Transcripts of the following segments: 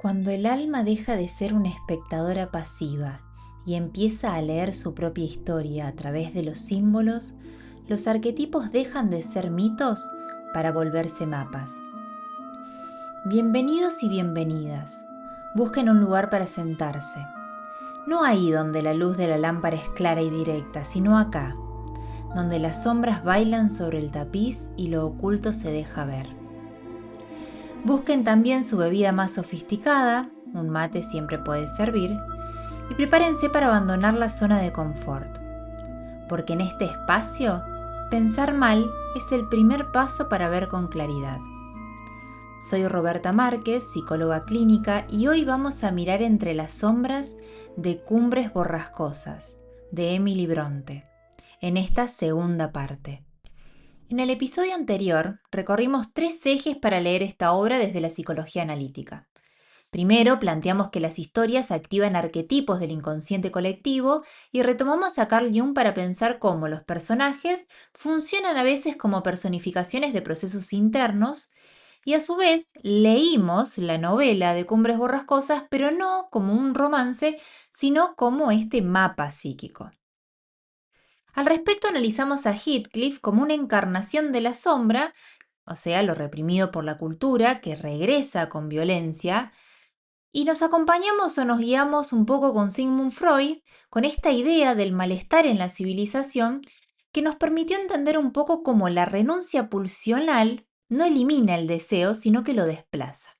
Cuando el alma deja de ser una espectadora pasiva y empieza a leer su propia historia a través de los símbolos, los arquetipos dejan de ser mitos para volverse mapas. Bienvenidos y bienvenidas. Busquen un lugar para sentarse. No ahí donde la luz de la lámpara es clara y directa, sino acá, donde las sombras bailan sobre el tapiz y lo oculto se deja ver. Busquen también su bebida más sofisticada, un mate siempre puede servir, y prepárense para abandonar la zona de confort. Porque en este espacio, pensar mal es el primer paso para ver con claridad. Soy Roberta Márquez, psicóloga clínica, y hoy vamos a mirar entre las sombras de Cumbres Borrascosas, de Emily Bronte, en esta segunda parte. En el episodio anterior recorrimos 3 ejes para leer esta obra desde la psicología analítica. Primero, planteamos que las historias activan arquetipos del inconsciente colectivo y retomamos a Carl Jung para pensar cómo los personajes funcionan a veces como personificaciones de procesos internos y a su vez leímos la novela de Cumbres Borrascosas, pero no como un romance, sino como este mapa psíquico. Al respecto analizamos a Heathcliff como una encarnación de la sombra, o sea, lo reprimido por la cultura, que regresa con violencia, y nos acompañamos o nos guiamos un poco con Sigmund Freud, con esta idea del malestar en la civilización, que nos permitió entender un poco cómo la renuncia pulsional no elimina el deseo, sino que lo desplaza.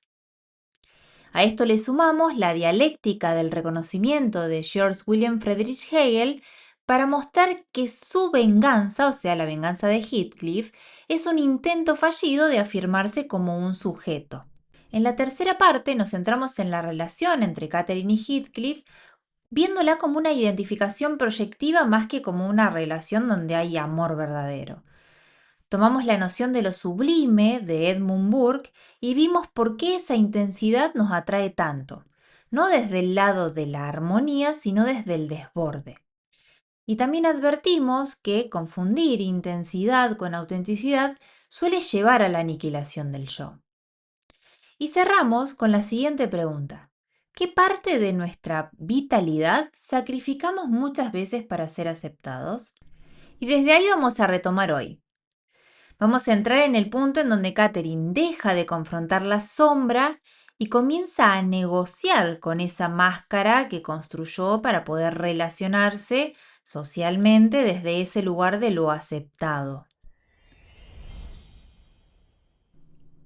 A esto le sumamos la dialéctica del reconocimiento de George William Friedrich Hegel para mostrar que su venganza, o sea, la venganza de Heathcliff, es un intento fallido de afirmarse como un sujeto. En la tercera parte nos centramos en la relación entre Catherine y Heathcliff, viéndola como una identificación proyectiva más que como una relación donde hay amor verdadero. Tomamos la noción de lo sublime de Edmund Burke y vimos por qué esa intensidad nos atrae tanto, no desde el lado de la armonía, sino desde el desborde. Y también advertimos que confundir intensidad con autenticidad suele llevar a la aniquilación del yo. Y cerramos con la siguiente pregunta. ¿Qué parte de nuestra vitalidad sacrificamos muchas veces para ser aceptados? Y desde ahí vamos a retomar hoy. Vamos a entrar en el punto en donde Catherine deja de confrontar la sombra y comienza a negociar con esa máscara que construyó para poder relacionarse socialmente desde ese lugar de lo aceptado.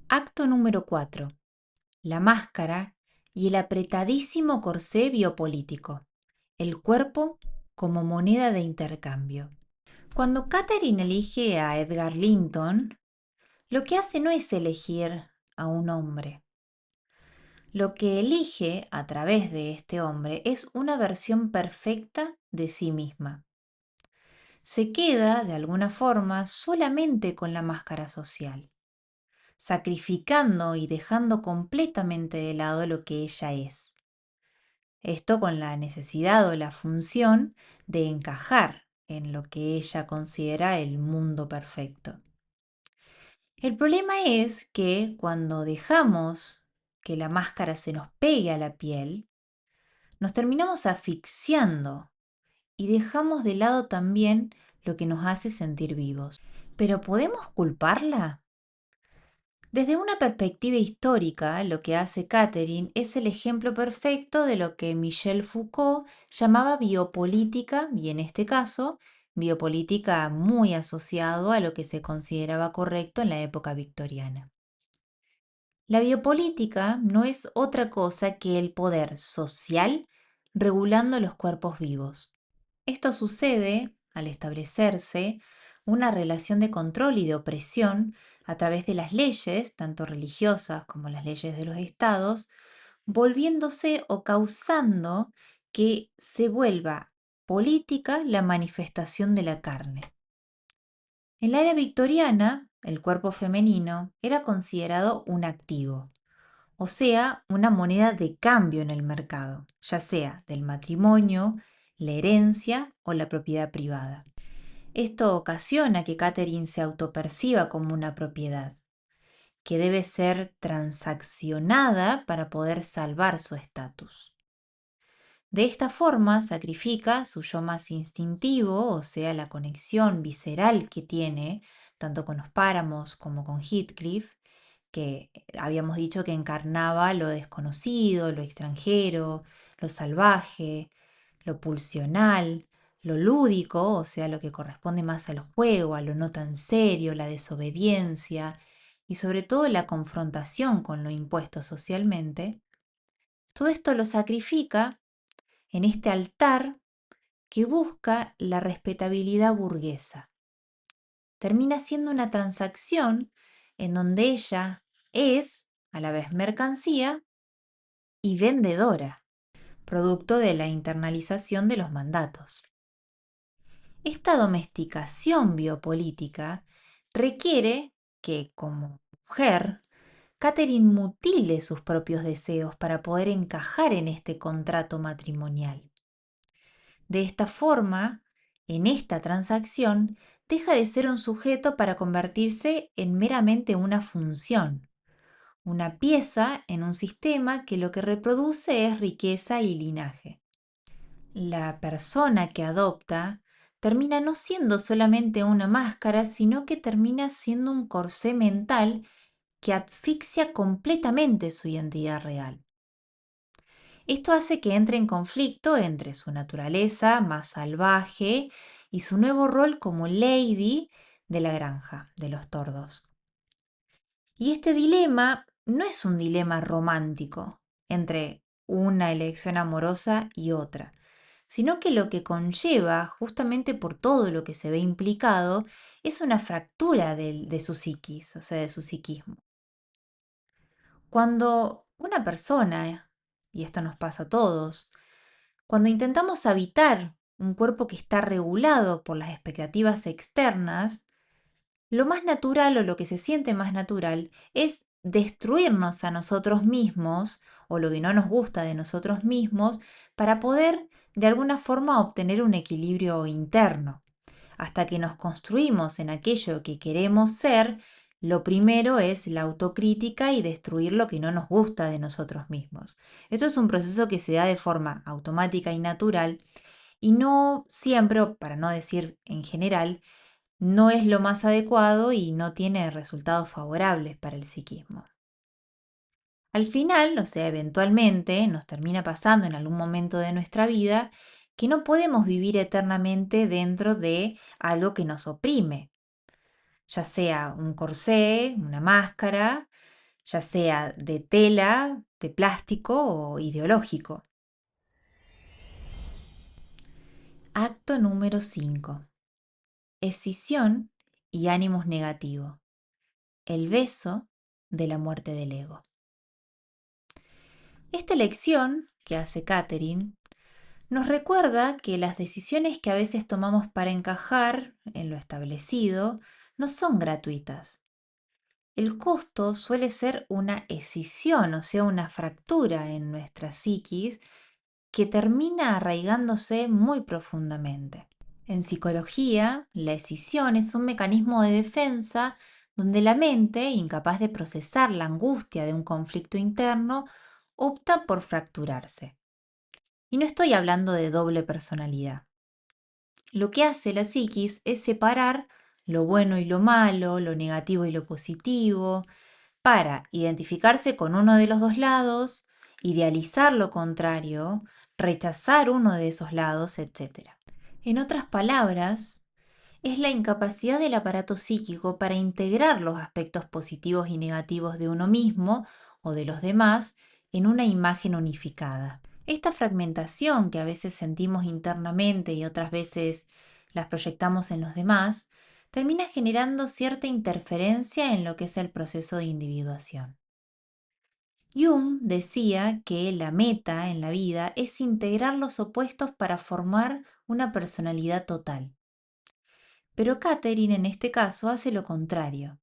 Acto número 4. La máscara y el apretadísimo corsé biopolítico. El cuerpo como moneda de intercambio. Cuando Catherine elige a Edgar Linton, lo que hace no es elegir a un hombre. Lo que elige a través de este hombre es una versión perfecta de sí misma. Se queda, de alguna forma, solamente con la máscara social, sacrificando y dejando completamente de lado lo que ella es. Esto con la necesidad o la función de encajar en lo que ella considera el mundo perfecto. El problema es que cuando dejamos que la máscara se nos pegue a la piel, nos terminamos asfixiando y dejamos de lado también lo que nos hace sentir vivos. ¿Pero podemos culparla? Desde una perspectiva histórica, lo que hace Catherine es el ejemplo perfecto de lo que Michel Foucault llamaba biopolítica, y en este caso, biopolítica muy asociado a lo que se consideraba correcto en la época victoriana. La biopolítica no es otra cosa que el poder social regulando los cuerpos vivos. Esto sucede al establecerse una relación de control y de opresión a través de las leyes, tanto religiosas como las leyes de los estados, volviéndose o causando que se vuelva política la manifestación de la carne. En la era victoriana, el cuerpo femenino era considerado un activo, o sea, una moneda de cambio en el mercado, ya sea del matrimonio, la herencia o la propiedad privada. Esto ocasiona que Catherine se autoperciba como una propiedad. que debe ser transaccionada para poder salvar su estatus. De esta forma sacrifica su yo más instintivo, o sea, la conexión visceral que tiene, tanto con los páramos como con Heathcliff, que habíamos dicho que encarnaba lo desconocido, lo extranjero, lo salvaje, lo pulsional, lo lúdico, o sea, lo que corresponde más al juego, a lo no tan serio, la desobediencia y sobre todo la confrontación con lo impuesto socialmente. Todo esto lo sacrifica en este altar que busca la respetabilidad burguesa. Termina siendo una transacción en donde ella es, a la vez, mercancía y vendedora, producto de la internalización de los mandatos. Esta domesticación biopolítica requiere que, como mujer, Catherine mutile sus propios deseos para poder encajar en este contrato matrimonial. De esta forma, en esta transacción, deja de ser un sujeto para convertirse en meramente una función, una pieza en un sistema que lo que reproduce es riqueza y linaje. La persona que adopta termina no siendo solamente una máscara, sino que termina siendo un corsé mental que asfixia completamente su identidad real. Esto hace que entre en conflicto entre su naturaleza más salvaje y su nuevo rol como lady de la granja de los tordos. Y este dilema no es un dilema romántico entre una elección amorosa y otra, sino que lo que conlleva, justamente por todo lo que se ve implicado, es una fractura de su psiquis, o sea, de su psiquismo. Cuando una persona, y esto nos pasa a todos, cuando intentamos habitar un cuerpo que está regulado por las expectativas externas, lo más natural o lo que se siente más natural es destruirnos a nosotros mismos o lo que no nos gusta de nosotros mismos para poder de alguna forma obtener un equilibrio interno. Hasta que nos construimos en aquello que queremos ser, lo primero es la autocrítica y destruir lo que no nos gusta de nosotros mismos. Esto es un proceso que se da de forma automática y natural y no siempre, o para no decir en general, no es lo más adecuado y no tiene resultados favorables para el psiquismo. Al final, o sea, eventualmente nos termina pasando en algún momento de nuestra vida que no podemos vivir eternamente dentro de algo que nos oprime, ya sea un corsé, una máscara, ya sea de tela, de plástico o ideológico. Acto número 5. Escisión y ánimos negativo. El beso de la muerte del ego. Esta lección que hace Catherine nos recuerda que las decisiones que a veces tomamos para encajar en lo establecido no son gratuitas. El costo suele ser una escisión, o sea, una fractura en nuestra psiquis que termina arraigándose muy profundamente. En psicología, la escisión es un mecanismo de defensa donde la mente, incapaz de procesar la angustia de un conflicto interno, opta por fracturarse. Y no estoy hablando de doble personalidad. Lo que hace la psiquis es separar lo bueno y lo malo, lo negativo y lo positivo, para identificarse con uno de los dos lados, idealizar lo contrario, rechazar uno de esos lados, etc. En otras palabras, es la incapacidad del aparato psíquico para integrar los aspectos positivos y negativos de uno mismo o de los demás en una imagen unificada. Esta fragmentación que a veces sentimos internamente y otras veces las proyectamos en los demás, termina generando cierta interferencia en lo que es el proceso de individuación. Jung decía que la meta en la vida es integrar los opuestos para formar una personalidad total. Pero Catherine en este caso hace lo contrario.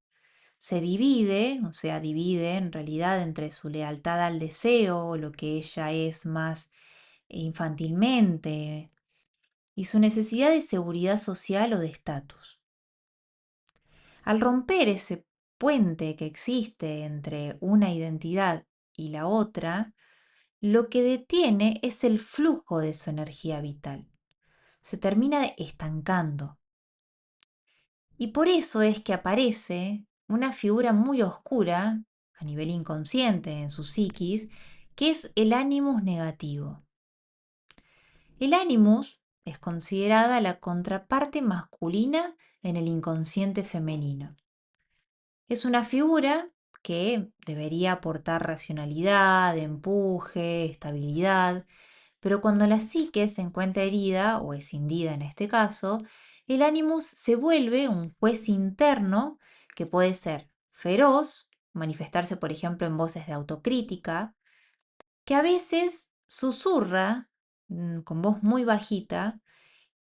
Se divide, o sea, divide en realidad entre su lealtad al deseo, o lo que ella es más infantilmente, y su necesidad de seguridad social o de estatus. Al romper ese puente que existe entre una identidad y la otra, lo que detiene es el flujo de su energía vital. Se termina estancando. Y por eso es que aparece una figura muy oscura, a nivel inconsciente en su psiquis, que es el ánimus negativo. El ánimus es considerada la contraparte masculina en el inconsciente femenino. Es una figura que debería aportar racionalidad, empuje, estabilidad, pero cuando la psique se encuentra herida o escindida en este caso, el ánimus se vuelve un juez interno que puede ser feroz, manifestarse por ejemplo en voces de autocrítica, que a veces susurra con voz muy bajita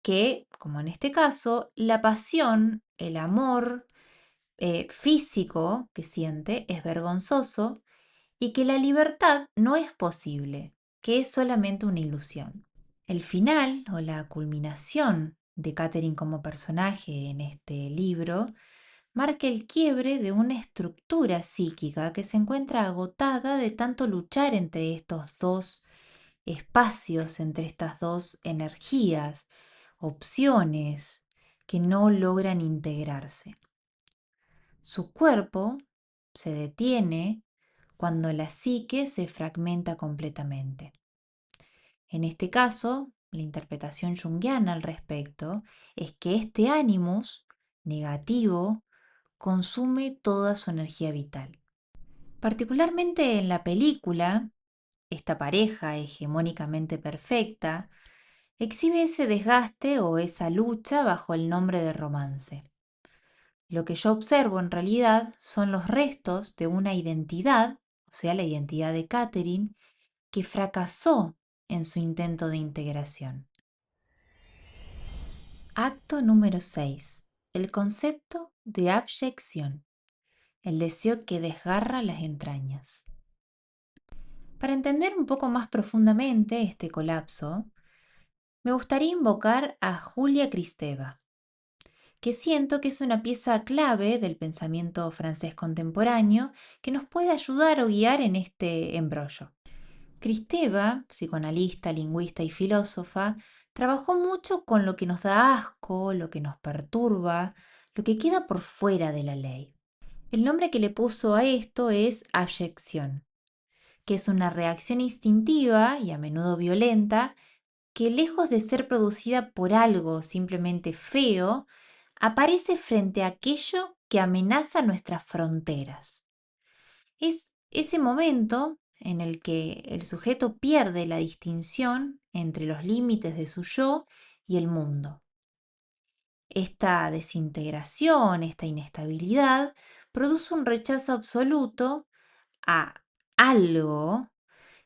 que, como en este caso, la pasión, el amor físico que siente es vergonzoso y que la libertad no es posible, que es solamente una ilusión. El final o la culminación de Catherine como personaje en este libro marca el quiebre de una estructura psíquica que se encuentra agotada de tanto luchar entre estos dos espacios, entre estas dos energías, opciones que no logran integrarse. Su cuerpo se detiene cuando la psique se fragmenta completamente. En este caso, la interpretación junguiana al respecto es que este ánimus negativo consume toda su energía vital. Particularmente en la película, esta pareja hegemónicamente perfecta exhibe ese desgaste o esa lucha bajo el nombre de romance. Lo que yo observo en realidad son los restos de una identidad, o sea, la identidad de Catherine, que fracasó en su intento de integración. Acto número 6. El concepto de abyección, el deseo que desgarra las entrañas. Para entender un poco más profundamente este colapso, me gustaría invocar a Julia Kristeva, que siento que es una pieza clave del pensamiento francés contemporáneo que nos puede ayudar o guiar en este embrollo. Kristeva, psicoanalista, lingüista y filósofa, trabajó mucho con lo que nos da asco, lo que nos perturba, lo que queda por fuera de la ley. El nombre que le puso a esto es abyección, que es una reacción instintiva y a menudo violenta que, lejos de ser producida por algo simplemente feo, aparece frente a aquello que amenaza nuestras fronteras. Es ese momento en el que el sujeto pierde la distinción entre los límites de su yo y el mundo. Esta desintegración, esta inestabilidad, produce un rechazo absoluto a algo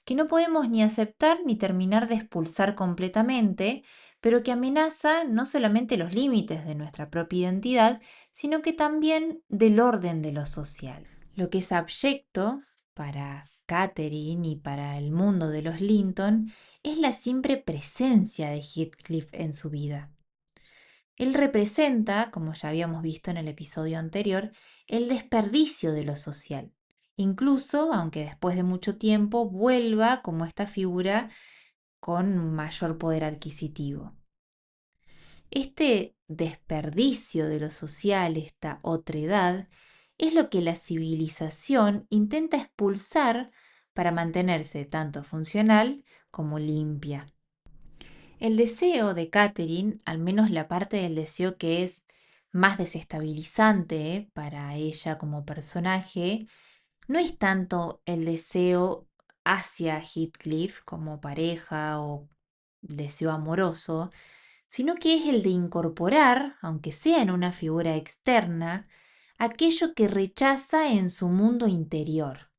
que no podemos ni aceptar ni terminar de expulsar completamente, pero que amenaza no solamente los límites de nuestra propia identidad, sino que también del orden de lo social. Lo que es abyecto para Catherine y para el mundo de los Linton es la siempre presencia de Heathcliff en su vida. Él representa, como ya habíamos visto en el episodio anterior, el desperdicio de lo social, incluso aunque después de mucho tiempo vuelva como esta figura con mayor poder adquisitivo. Este desperdicio de lo social, esta otredad, es lo que la civilización intenta expulsar para mantenerse tanto funcional como limpia. El deseo de Catherine, al menos la parte del deseo que es más desestabilizante para ella como personaje, no es tanto el deseo hacia Heathcliff como pareja o deseo amoroso, sino que es el de incorporar, aunque sea en una figura externa, aquello que rechaza en su mundo interior.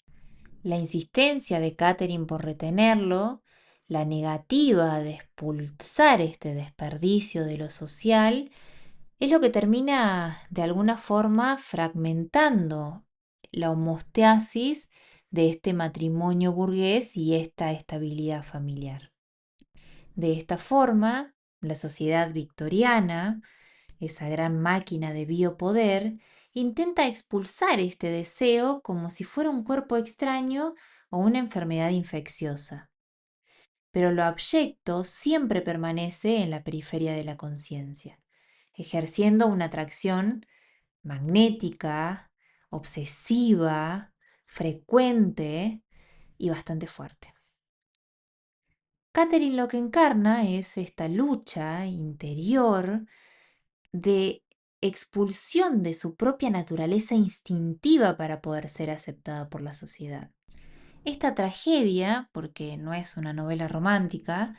La insistencia de Catherine por retenerlo, la negativa de expulsar este desperdicio de lo social, es lo que termina de alguna forma fragmentando la homeostasis de este matrimonio burgués y esta estabilidad familiar. De esta forma, la sociedad victoriana, esa gran máquina de biopoder, intenta expulsar este deseo como si fuera un cuerpo extraño o una enfermedad infecciosa. Pero lo abyecto siempre permanece en la periferia de la conciencia, ejerciendo una atracción magnética, obsesiva, frecuente y bastante fuerte. Catherine lo que encarna es esta lucha interior de expulsión de su propia naturaleza instintiva para poder ser aceptada por la sociedad. Esta tragedia, porque no es una novela romántica,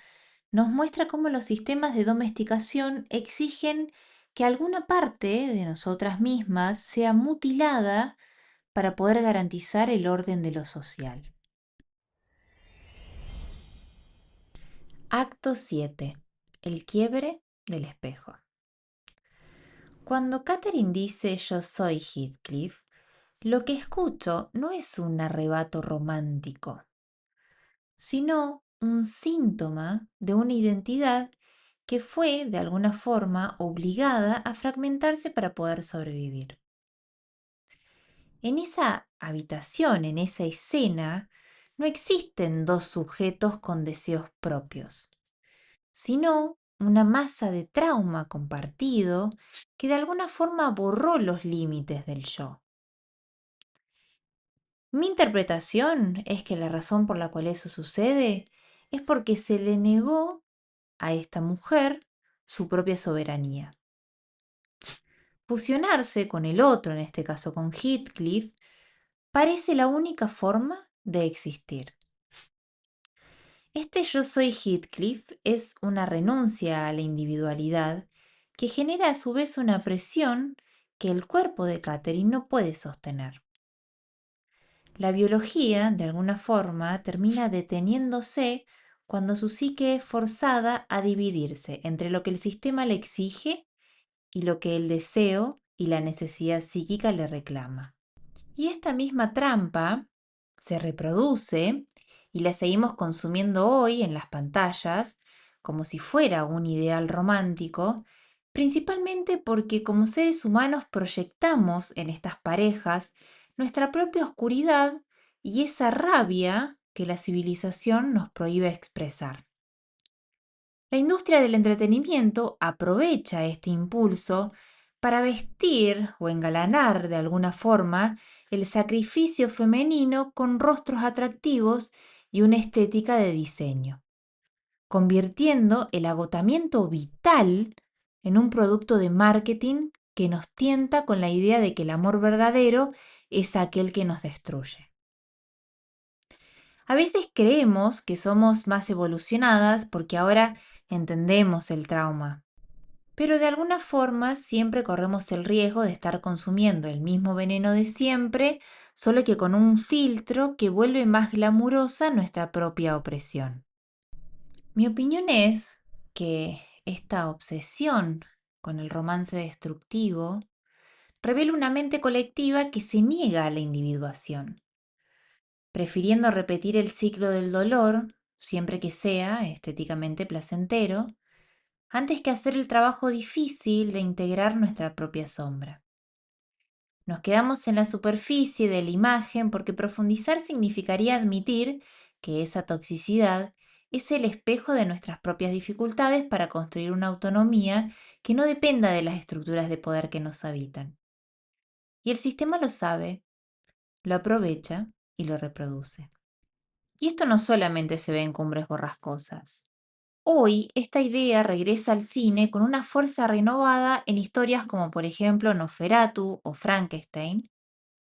nos muestra cómo los sistemas de domesticación exigen que alguna parte de nosotras mismas sea mutilada para poder garantizar el orden de lo social. Acto 7. El quiebre del espejo. Cuando Catherine dice yo soy Heathcliff, lo que escucho no es un arrebato romántico, sino un síntoma de una identidad que fue, de alguna forma, obligada a fragmentarse para poder sobrevivir. En esa habitación, en esa escena, no existen dos sujetos con deseos propios, sino una masa de trauma compartido que de alguna forma borró los límites del yo. Mi interpretación es que la razón por la cual eso sucede es porque se le negó a esta mujer su propia soberanía. Fusionarse con el otro, en este caso con Heathcliff, parece la única forma de existir. Este yo soy Heathcliff es una renuncia a la individualidad que genera a su vez una presión que el cuerpo de Catherine no puede sostener. La biología, de alguna forma, termina deteniéndose cuando su psique es forzada a dividirse entre lo que el sistema le exige y lo que el deseo y la necesidad psíquica le reclama. Y esta misma trampa se reproduce y la seguimos consumiendo hoy en las pantallas como si fuera un ideal romántico, principalmente porque como seres humanos proyectamos en estas parejas nuestra propia oscuridad y esa rabia que la civilización nos prohíbe expresar. La industria del entretenimiento aprovecha este impulso para vestir o engalanar de alguna forma el sacrificio femenino con rostros atractivos y una estética de diseño, convirtiendo el agotamiento vital en un producto de marketing que nos tienta con la idea de que el amor verdadero es aquel que nos destruye. A veces creemos que somos más evolucionadas porque ahora entendemos el trauma, pero de alguna forma siempre corremos el riesgo de estar consumiendo el mismo veneno de siempre, solo que con un filtro que vuelve más glamurosa nuestra propia opresión. Mi opinión es que esta obsesión con el romance destructivo revela una mente colectiva que se niega a la individuación, prefiriendo repetir el ciclo del dolor, siempre que sea estéticamente placentero, antes que hacer el trabajo difícil de integrar nuestra propia sombra. Nos quedamos en la superficie de la imagen porque profundizar significaría admitir que esa toxicidad es el espejo de nuestras propias dificultades para construir una autonomía que no dependa de las estructuras de poder que nos habitan. Y el sistema lo sabe, lo aprovecha y lo reproduce. Y esto no solamente se ve en Cumbres Borrascosas. Hoy esta idea regresa al cine con una fuerza renovada en historias como por ejemplo Nosferatu o Frankenstein,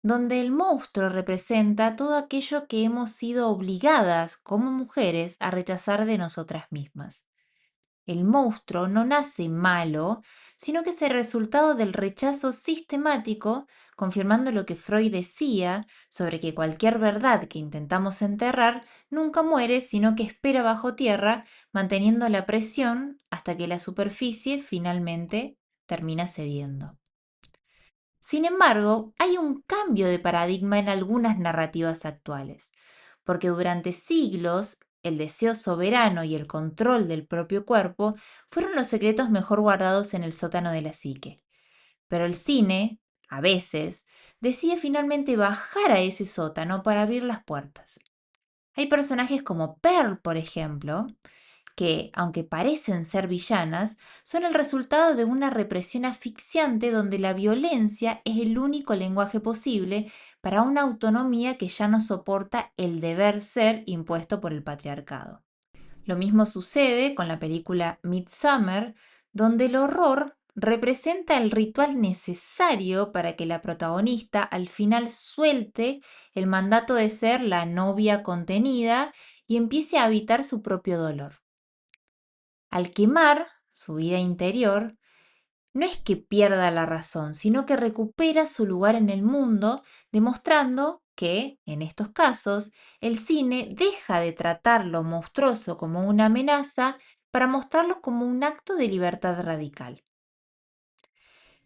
donde el monstruo representa todo aquello que hemos sido obligadas como mujeres a rechazar de nosotras mismas. El monstruo no nace malo, sino que es el resultado del rechazo sistemático, confirmando lo que Freud decía sobre que cualquier verdad que intentamos enterrar nunca muere, sino que espera bajo tierra, manteniendo la presión hasta que la superficie finalmente termina cediendo. Sin embargo, hay un cambio de paradigma en algunas narrativas actuales, porque durante siglos el deseo soberano y el control del propio cuerpo fueron los secretos mejor guardados en el sótano de la psique. Pero el cine a veces, decide finalmente bajar a ese sótano para abrir las puertas. Hay personajes como Pearl, por ejemplo, que, aunque parecen ser villanas, son el resultado de una represión asfixiante donde la violencia es el único lenguaje posible para una autonomía que ya no soporta el deber ser impuesto por el patriarcado. Lo mismo sucede con la película Midsommar, donde el horror representa el ritual necesario para que la protagonista al final suelte el mandato de ser la novia contenida y empiece a habitar su propio dolor. Al quemar su vida interior, no es que pierda la razón, sino que recupera su lugar en el mundo, demostrando que, en estos casos, el cine deja de tratar lo monstruoso como una amenaza para mostrarlo como un acto de libertad radical.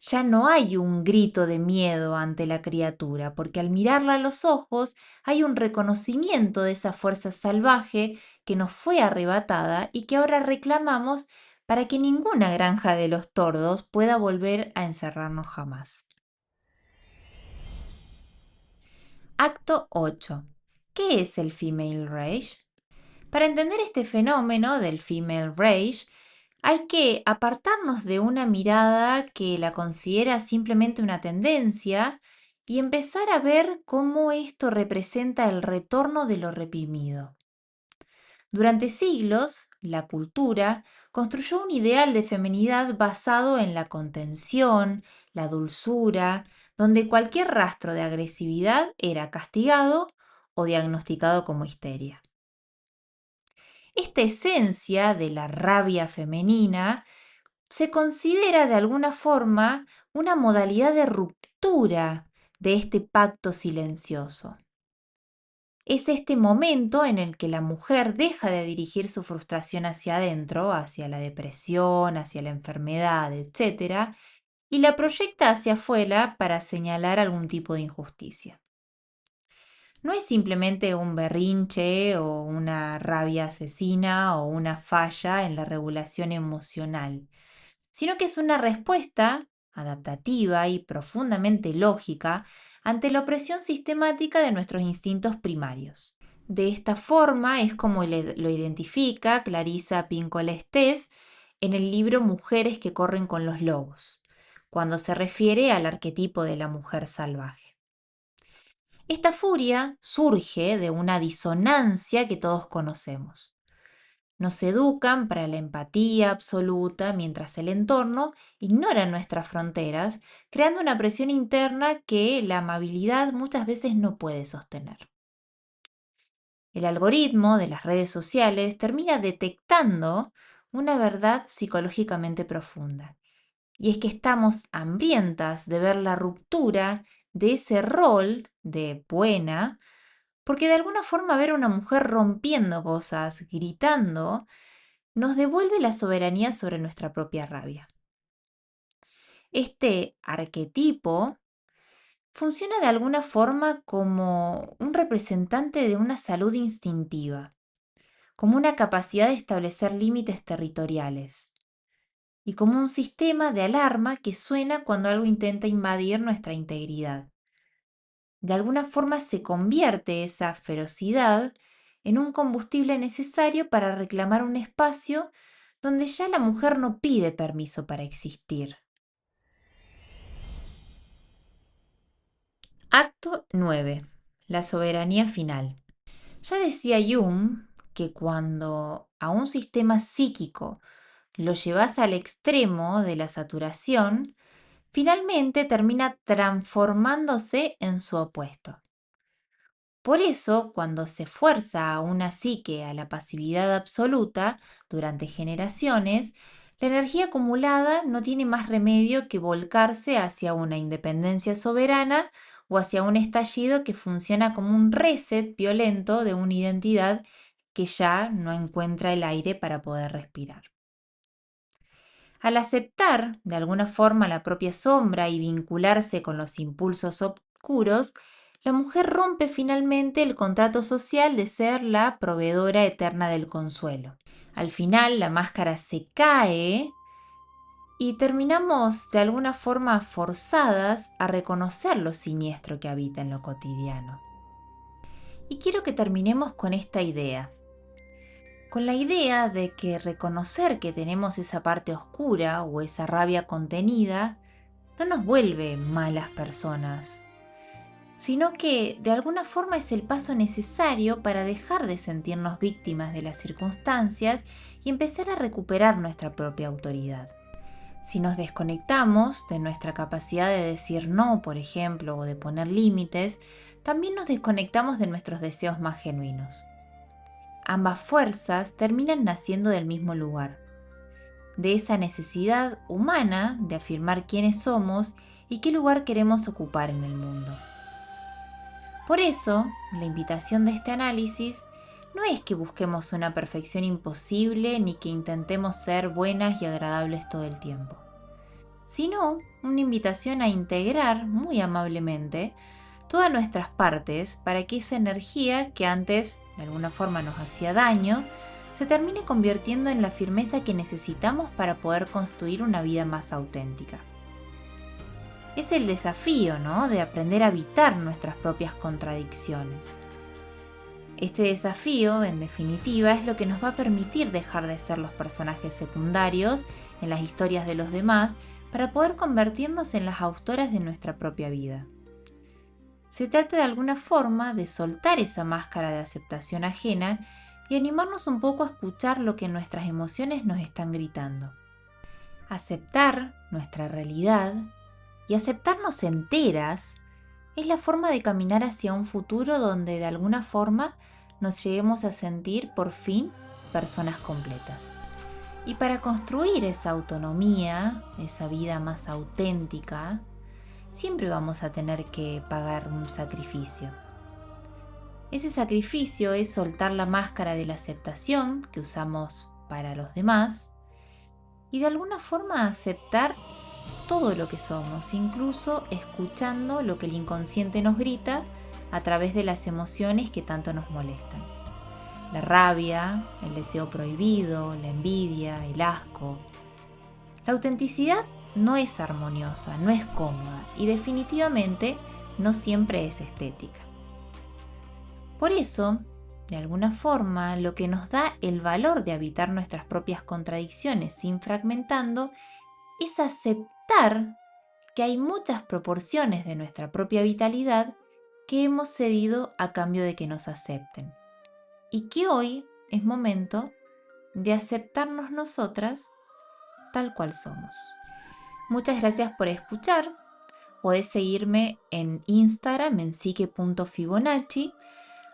Ya no hay un grito de miedo ante la criatura, porque al mirarla a los ojos hay un reconocimiento de esa fuerza salvaje que nos fue arrebatada y que ahora reclamamos para que ninguna granja de los tordos pueda volver a encerrarnos jamás. Acto 8. ¿Qué es el female rage? Para entender este fenómeno del female rage, hay que apartarnos de una mirada que la considera simplemente una tendencia y empezar a ver cómo esto representa el retorno de lo reprimido. Durante siglos, la cultura construyó un ideal de feminidad basado en la contención, la dulzura, donde cualquier rastro de agresividad era castigado o diagnosticado como histeria. Esta esencia de la rabia femenina se considera de alguna forma una modalidad de ruptura de este pacto silencioso. Es este momento en el que la mujer deja de dirigir su frustración hacia adentro, hacia la depresión, hacia la enfermedad, etc., y la proyecta hacia afuera para señalar algún tipo de injusticia. No es simplemente un berrinche o una rabia asesina o una falla en la regulación emocional, sino que es una respuesta adaptativa y profundamente lógica ante la opresión sistemática de nuestros instintos primarios. De esta forma es como lo identifica Clarissa Pinkola Estés en el libro Mujeres que corren con los lobos, cuando se refiere al arquetipo de la mujer salvaje. Esta furia surge de una disonancia que todos conocemos. Nos educan para la empatía absoluta mientras el entorno ignora nuestras fronteras, creando una presión interna que la amabilidad muchas veces no puede sostener. El algoritmo de las redes sociales termina detectando una verdad psicológicamente profunda, y es que estamos hambrientas de ver la ruptura de ese rol de buena, porque de alguna forma ver a una mujer rompiendo cosas, gritando, nos devuelve la soberanía sobre nuestra propia rabia. Este arquetipo funciona de alguna forma como un representante de una salud instintiva, como una capacidad de establecer límites territoriales y como un sistema de alarma que suena cuando algo intenta invadir nuestra integridad. De alguna forma se convierte esa ferocidad en un combustible necesario para reclamar un espacio donde ya la mujer no pide permiso para existir. Acto 9. La soberanía final. Ya decía Jung que cuando a un sistema psíquico lo llevas al extremo de la saturación, finalmente termina transformándose en su opuesto. Por eso, cuando se fuerza a una psique a la pasividad absoluta durante generaciones, la energía acumulada no tiene más remedio que volcarse hacia una independencia soberana o hacia un estallido que funciona como un reset violento de una identidad que ya no encuentra el aire para poder respirar. Al aceptar de alguna forma la propia sombra y vincularse con los impulsos oscuros, la mujer rompe finalmente el contrato social de ser la proveedora eterna del consuelo. Al final la máscara se cae y terminamos de alguna forma forzadas a reconocer lo siniestro que habita en lo cotidiano. Y quiero que terminemos con esta idea. Con la idea de que reconocer que tenemos esa parte oscura o esa rabia contenida no nos vuelve malas personas, sino que de alguna forma es el paso necesario para dejar de sentirnos víctimas de las circunstancias y empezar a recuperar nuestra propia autoridad. Si nos desconectamos de nuestra capacidad de decir no, por ejemplo, o de poner límites, también nos desconectamos de nuestros deseos más genuinos. Ambas fuerzas terminan naciendo del mismo lugar, de esa necesidad humana de afirmar quiénes somos y qué lugar queremos ocupar en el mundo. Por eso, la invitación de este análisis no es que busquemos una perfección imposible ni que intentemos ser buenas y agradables todo el tiempo, sino una invitación a integrar muy amablemente todas nuestras partes para que esa energía que antes de alguna forma nos hacía daño se termine convirtiendo en la firmeza que necesitamos para poder construir una vida más auténtica. Es el desafío, ¿no?, de aprender a evitar nuestras propias contradicciones. Este desafío, en definitiva, es lo que nos va a permitir dejar de ser los personajes secundarios en las historias de los demás para poder convertirnos en las autoras de nuestra propia vida. Se trata de alguna forma de soltar esa máscara de aceptación ajena y animarnos un poco a escuchar lo que nuestras emociones nos están gritando. Aceptar nuestra realidad y aceptarnos enteras es la forma de caminar hacia un futuro donde de alguna forma nos lleguemos a sentir por fin personas completas. Y para construir esa autonomía, esa vida más auténtica, siempre vamos a tener que pagar un sacrificio. Ese sacrificio es soltar la máscara de la aceptación que usamos para los demás y de alguna forma aceptar todo lo que somos, incluso escuchando lo que el inconsciente nos grita a través de las emociones que tanto nos molestan. La rabia, el deseo prohibido, la envidia, el asco. La autenticidad no es armoniosa, no es cómoda y definitivamente no siempre es estética. Por eso, de alguna forma, lo que nos da el valor de habitar nuestras propias contradicciones sin fragmentando es aceptar que hay muchas proporciones de nuestra propia vitalidad que hemos cedido a cambio de que nos acepten. Y que hoy es momento de aceptarnos nosotras tal cual somos. Muchas gracias por escuchar. Podés seguirme en Instagram en psique.fibonacci.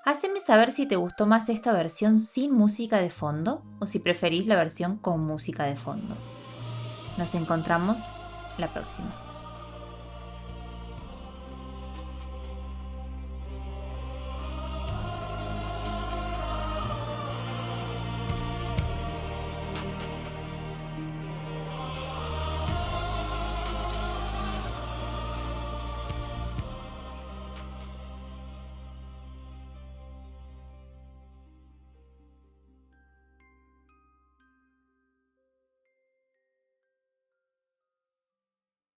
Haceme saber si te gustó más esta versión sin música de fondo o si preferís la versión con música de fondo. Nos encontramos la próxima.